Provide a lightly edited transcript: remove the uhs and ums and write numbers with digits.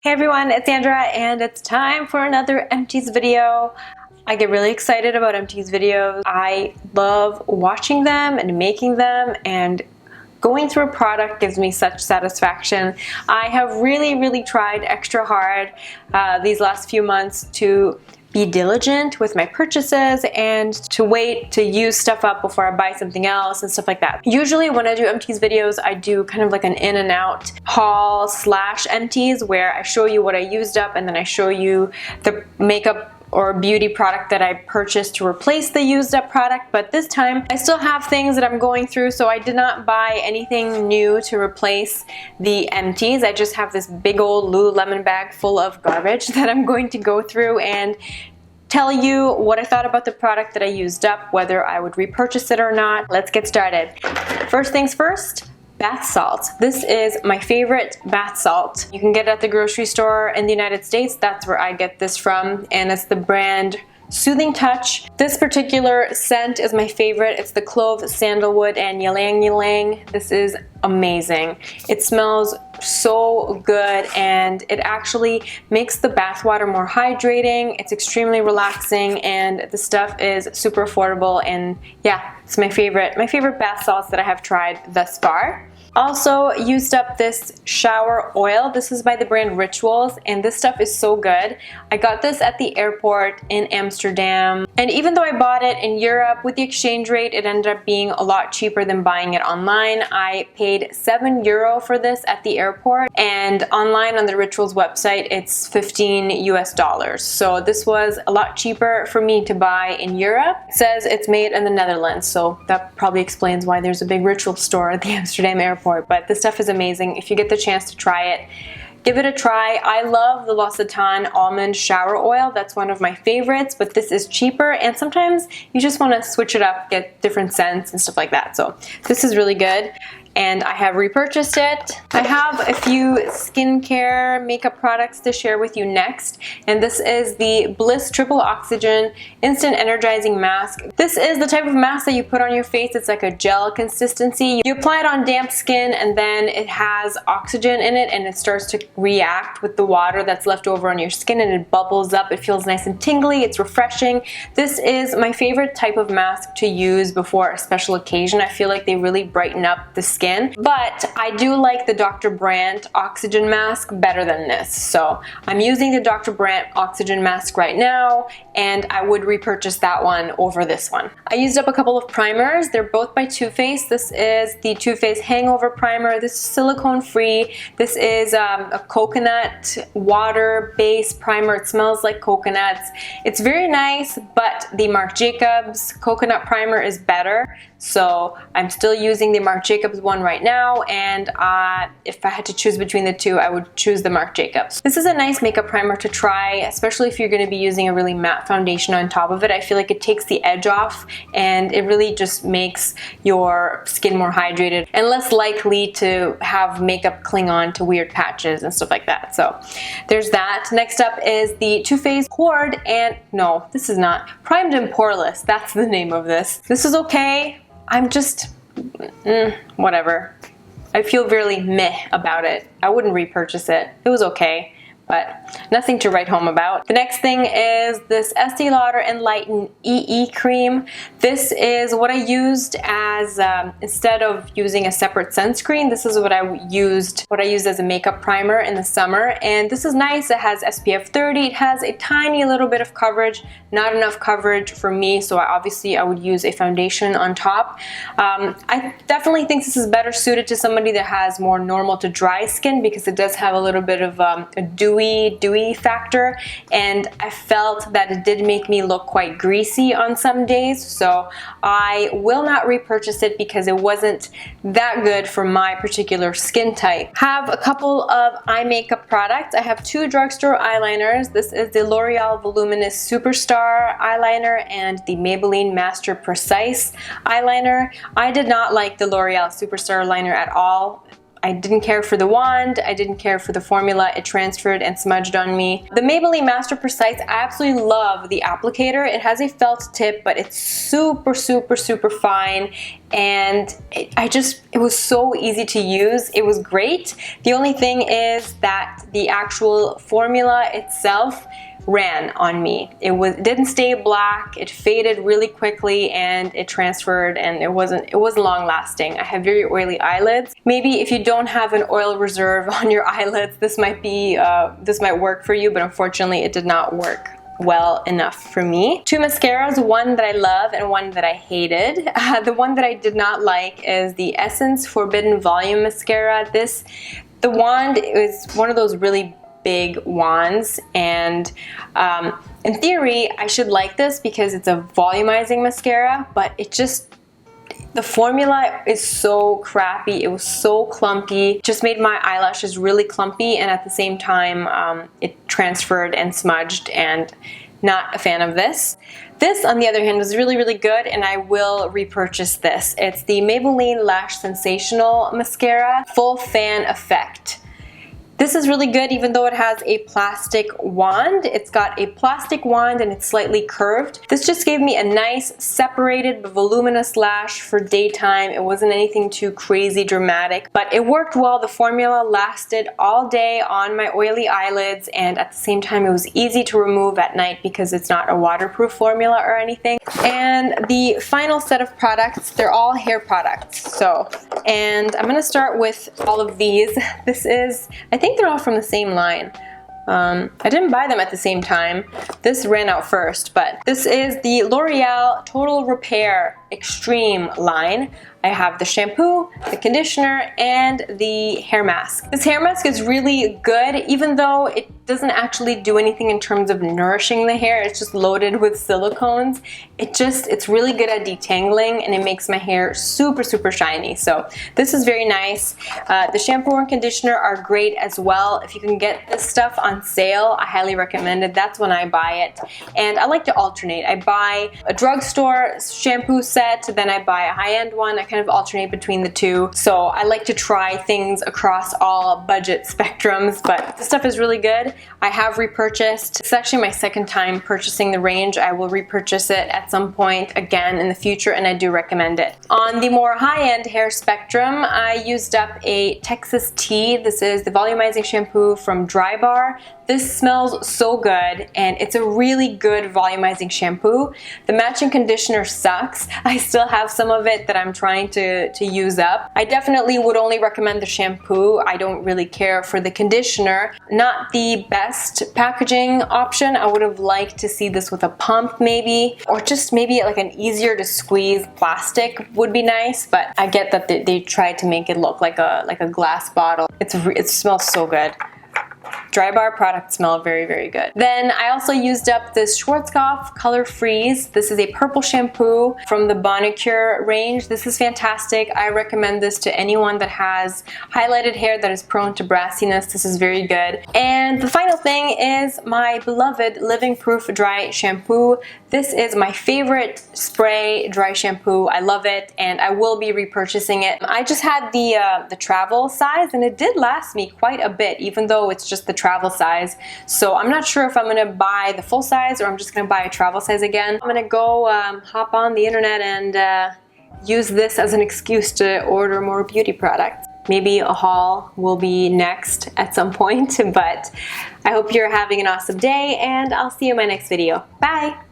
Hey everyone, it's Sandra and it's time for another empties video. I get really excited about empties videos. I love watching them and making them, and going through a product gives me such satisfaction. I have really tried extra hard these last few months to be diligent with my purchases and to wait to use stuff up before I buy something else and stuff like that. Usually when I do empties videos, I do kind of like an in and out haul slash empties where I show you what I used up and then I show you the makeup or beauty product that I purchased to replace the used up product. But this time I still have things that I'm going through, so I did not buy anything new to replace the empties. I just have this big old Lululemon bag full of garbage that I'm going to go through and tell you what I thought about the product that I used up, whether I would repurchase it or not. Let's get started. First things first, bath salt. This is my favorite bath salt. You can get it at the grocery store in the United States. That's where I get this from, and it's the brand Soothing Touch. This particular scent is my favorite. It's the clove, sandalwood, and ylang ylang. This is amazing. It smells so good and it actually makes the bath water more hydrating. It's extremely relaxing and the stuff is super affordable, and yeah, it's my favorite bath salts that I have tried thus far. Also used up this shower oil. This is by the brand Rituals, and this stuff is so good. I got this at the airport in Amsterdam, and even though I bought it in Europe, with the exchange rate it ended up being a lot cheaper than buying it online. I paid €7 for this at the airport, and online on the Rituals website it's $15 US. So this was a lot cheaper for me to buy in Europe. It says it's made in the Netherlands, so that probably explains why there's a big Rituals store at the Amsterdam airport. But this stuff is amazing. If you get the chance to try it, give it a try. I love the L'Occitane almond shower oil. That's one of my favorites, but this is cheaper, and sometimes you just want to switch it up, get different scents and stuff like that. So this is really good, and I have repurchased it. I have a few skincare makeup products to share with you next, and this is the Bliss Triple Oxygen Instant Energizing Mask. This is the type of mask that you put on your face. It's like a gel consistency. You apply it on damp skin, and then it has oxygen in it, and it starts to react with the water that's left over on your skin, and it bubbles up. It feels nice and tingly. It's refreshing. This is my favorite type of mask to use before a special occasion. I feel like they really brighten up the skin, but I do like the Dr. Brandt Oxygen Mask better than this. So I'm using the Dr. Brandt Oxygen Mask right now, and I would repurchase that one over this one. I used up a couple of primers. They're both by Too Faced. This is the Too Faced Hangover Primer. This is silicone free. This is a coconut water based primer. It smells like coconuts. It's very nice, but the Marc Jacobs coconut primer is better. So I'm still using the Marc Jacobs one right now, and if I had to choose between the two, I would choose the Marc Jacobs. This is a nice makeup primer to try, especially if you're going to be using a really matte foundation on top of it. I feel like it takes the edge off, and it really just makes your skin more hydrated and less likely to have makeup cling on to weird patches and stuff like that. So there's that. Next up is the Too Faced Poured and no, this is not Primed and Poreless. That's the name of this. This is okay. I'm just whatever. I feel really meh about it. I wouldn't repurchase it. It was okay, but nothing to write home about. The next thing is this Estee Lauder Enlighten EE cream. This is what I used as instead of using a separate sunscreen. This is what I used as a makeup primer in the summer, and this is nice. It has SPF 30. It has a tiny little bit of coverage, not enough coverage for me, so obviously I would use a foundation on top. I definitely think this is better suited to somebody that has more normal to dry skin, because it does have a little bit of a dewy factor, and I felt that it did make me look quite greasy on some days, so I will not repurchase it because it wasn't that good for my particular skin type. Have a couple of eye makeup products. I have two drugstore eyeliners. This is the L'Oreal Voluminous Superstar eyeliner and the Maybelline Master Precise eyeliner. I did not like the L'Oreal Superstar liner at all. I didn't care for the wand, I didn't care for the formula, it transferred and smudged on me. The Maybelline Master Precise, I absolutely love the applicator. It has a felt tip, but it's super fine, and it was so easy to use. It was great. The only thing is that the actual formula itself ran on me. It didn't stay black, it faded really quickly, and it transferred, and it wasn't long lasting. I have very oily eyelids. Maybe if you don't have an oil reserve on your eyelids, this might work for you, but unfortunately it did not work well enough for me. Two mascaras, one that I love and one that I hated. The one that I did not like is the Essence Forbidden Volume Mascara. The wand is one of those really big wands, and in theory I should like this because it's a volumizing mascara, but the formula is so crappy. It was so clumpy, just made my eyelashes really clumpy, and at the same time it transferred and smudged, and not a fan of this. This, on the other hand, was really, really good, and I will repurchase this. It's the Maybelline Lash Sensational Mascara Full Fan Effect. This is really good even though it has a plastic wand. It's got a plastic wand and it's slightly curved. This just gave me a nice separated but voluminous lash for daytime. It wasn't anything too crazy dramatic, but it worked well. The formula lasted all day on my oily eyelids, and at the same time it was easy to remove at night because it's not a waterproof formula or anything. And the final set of products, they're all hair products. And I'm gonna start with all of these. I think they're all from the same line. I didn't buy them at the same time. This ran out first, but this is the L'Oreal Total Repair Extreme line. I have the shampoo, the conditioner, and the hair mask. This hair mask is really good, even though it doesn't actually do anything in terms of nourishing the hair. It's just loaded with silicones. It's really good at detangling, and it makes my hair super, super shiny. So this is very nice. The shampoo and conditioner are great as well. If you can get this stuff on sale, I highly recommend it. That's when I buy it. And I like to alternate. I buy a drugstore shampoo set, then I buy a high-end one. I kind of alternate between the two. So I like to try things across all budget spectrums, but this stuff is really good. I have repurchased. It's actually my second time purchasing the range. I will repurchase it at some point again in the future, and I do recommend it. On the more high-end hair spectrum, I used up a Texas Tea. This is the volumizing shampoo from Drybar. This smells so good, and it's a really good volumizing shampoo. The matching conditioner sucks. I still have some of it that I'm trying to use up. I definitely would only recommend the shampoo. I don't really care for the conditioner. Not the best packaging option. I would have liked to see this with a pump maybe, or just maybe like an easier to squeeze plastic would be nice, but I get that they tried to make it look like a glass bottle. It smells so good. Drybar products smell very, very good. Then I also used up this Schwarzkopf Color Freeze. This is a purple shampoo from the Bonicure range. This is fantastic. I recommend this to anyone that has highlighted hair that is prone to brassiness. This is very good. And the final thing is my beloved Living Proof Dry Shampoo. This is my favorite spray dry shampoo. I love it, and I will be repurchasing it. I just had the travel size, and it did last me quite a bit, even though it's just the travel size. So I'm not sure if I'm gonna buy the full size or I'm just gonna buy a travel size again. I'm gonna go hop on the internet and use this as an excuse to order more beauty products. Maybe a haul will be next at some point, but I hope you're having an awesome day, and I'll see you in my next video. Bye!